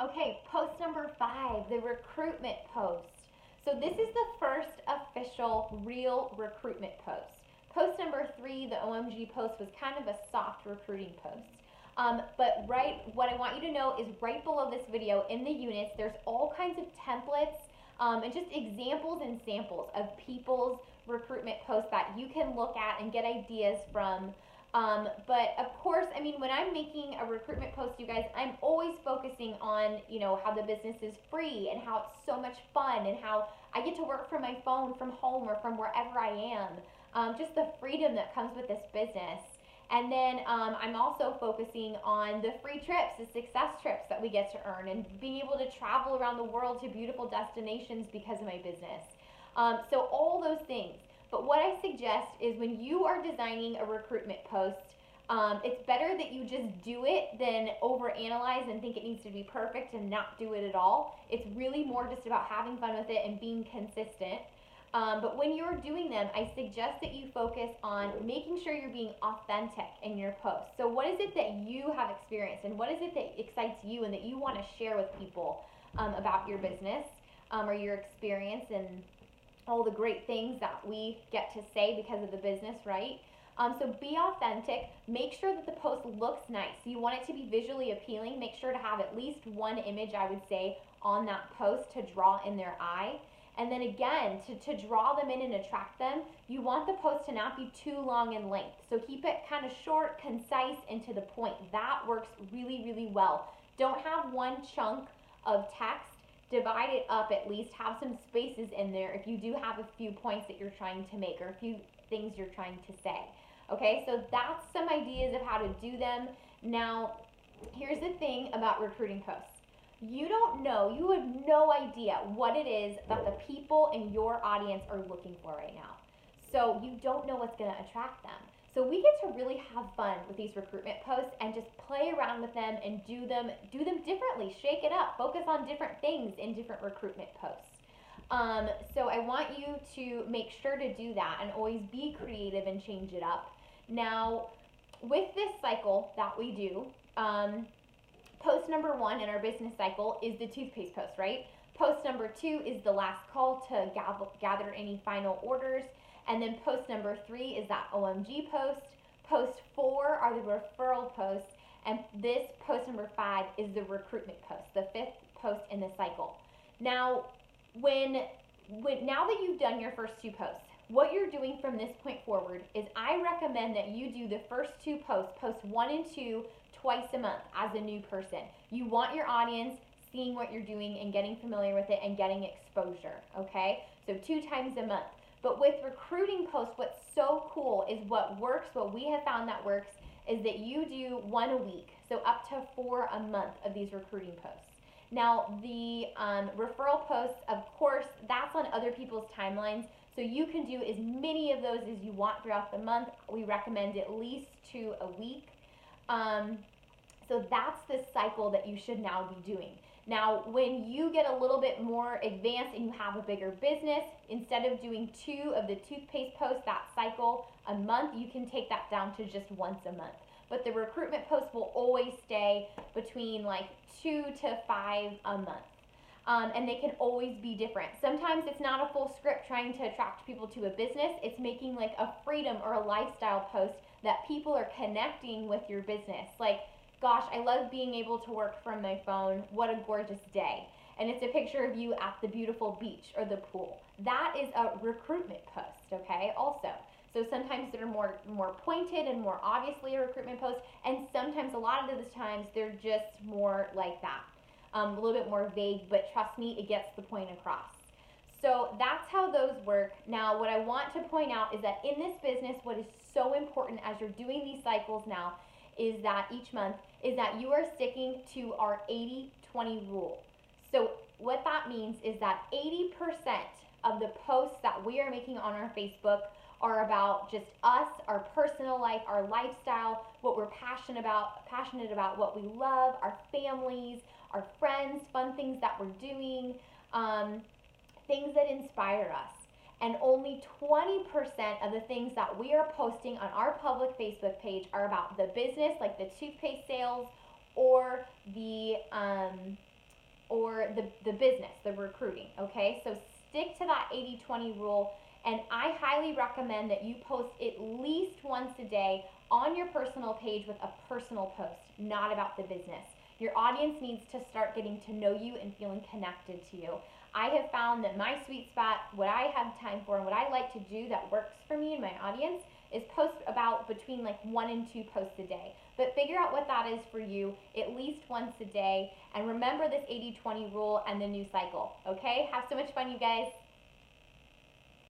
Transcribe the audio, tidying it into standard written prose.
Okay, post number 5, the recruitment post. So this is the first official real recruitment post. Post number 3, the OMG post, was kind of a soft recruiting post. But what I want you to know is right below this video in the units, there's all kinds of templates and just examples and samples of people's recruitment posts that you can look at and get ideas from. But of course, I mean, when I'm making a recruitment post, you guys, I'm always focusing on, how the business is free and how it's so much fun and how I get to work from my phone, from home, or from wherever I am. Just the freedom that comes with this business. And then I'm also focusing on the free trips, the success trips that we get to earn, and being able to travel around the world to beautiful destinations because of my business. So all those things. But what I suggest is when you are designing a recruitment post, it's better that you just do it than overanalyze and think it needs to be perfect and not do it at all. It's really more just about having fun with it and being consistent. But when you're doing them, I suggest that you focus on making sure you're being authentic in your posts. So what is it that you have experienced, and what is it that excites you and that you want to share with people about your business or your experience and all the great things that we get to say because of the business, right? So be authentic. Make sure that the post looks nice. You want it to be visually appealing. Make sure to have at least one image, I would say, on that post to draw in their eye. And then again, to draw them in and attract them, you want the post to not be too long in length. So keep it kind of short, concise, and to the point. That works really, really well. Don't have one chunk of text. Divide it up at least. Have some spaces in there if you do have a few points that you're trying to make or a few things you're trying to say. Okay, so that's some ideas of how to do them. Now, here's the thing about recruiting posts. You have no idea what it is that the people in your audience are looking for right now. So you don't know what's going to attract them. So we get to really have fun with these recruitment posts and just play around with them and do them differently, shake it up, focus on different things in different recruitment posts. So I want you to make sure to do that and always be creative and change it up. Now, with this cycle that we do, post number 1 in our business cycle is the toothpaste post, right? Post number 2 is the last call to gather any final orders. And then post number 3 is that OMG post. Post 4 are the referral posts. And this post number 5 is the recruitment post, the 5th post in the cycle. Now, now that you've done your first 2 posts, what you're doing from this point forward is I recommend that you do the first 2 posts, post 1 and 2, twice a month as a new person. You want your audience seeing what you're doing and getting familiar with it and getting exposure, okay? So 2 times a month. But with recruiting posts, what's so cool is what we have found that works is that you do 1 a week, so up to 4 a month of these recruiting posts. Now, the referral posts, of course, that's on other people's timelines, so you can do as many of those as you want throughout the month. We recommend at least 2 a week. So that's the cycle that you should now be doing. Now, when you get a little bit more advanced and you have a bigger business, instead of doing 2 of the toothpaste posts that cycle a month, you can take that down to just once a month. But the recruitment posts will always stay between like 2 to 5 a month. And they can always be different. Sometimes it's not a full script trying to attract people to a business. It's making like a freedom or a lifestyle post that people are connecting with your business. Like, gosh, I love being able to work from my phone. What a gorgeous day. And it's a picture of you at the beautiful beach or the pool. That is a recruitment post, okay, also. So sometimes they're more pointed and more obviously a recruitment post, and sometimes, a lot of the times, they're just more like that. A little bit more vague, but trust me, it gets the point across. So that's how those work. Now, what I want to point out is that in this business, what is so important as you're doing these cycles now is that each month is that you are sticking to our 80-20 rule. So what that means is that 80% of the posts that we are making on our Facebook are about just us, our personal life, our lifestyle, what we're passionate about, what we love, our families, our friends, fun things that we're doing, things that inspire us. And only 20% of the things that we are posting on our public Facebook page are about the business, like the toothpaste sales or the or the business, the recruiting, okay? So stick to that 80-20 rule, and I highly recommend that you post at least once a day on your personal page with a personal post, not about the business. Your audience needs to start getting to know you and feeling connected to you. I have found that my sweet spot, what I have time for, and what I like to do that works for me and my audience is post about between like 1 and 2 posts a day. But figure out what that is for you at least once a day, and remember this 80-20 rule and the new cycle, okay? Have so much fun, you guys.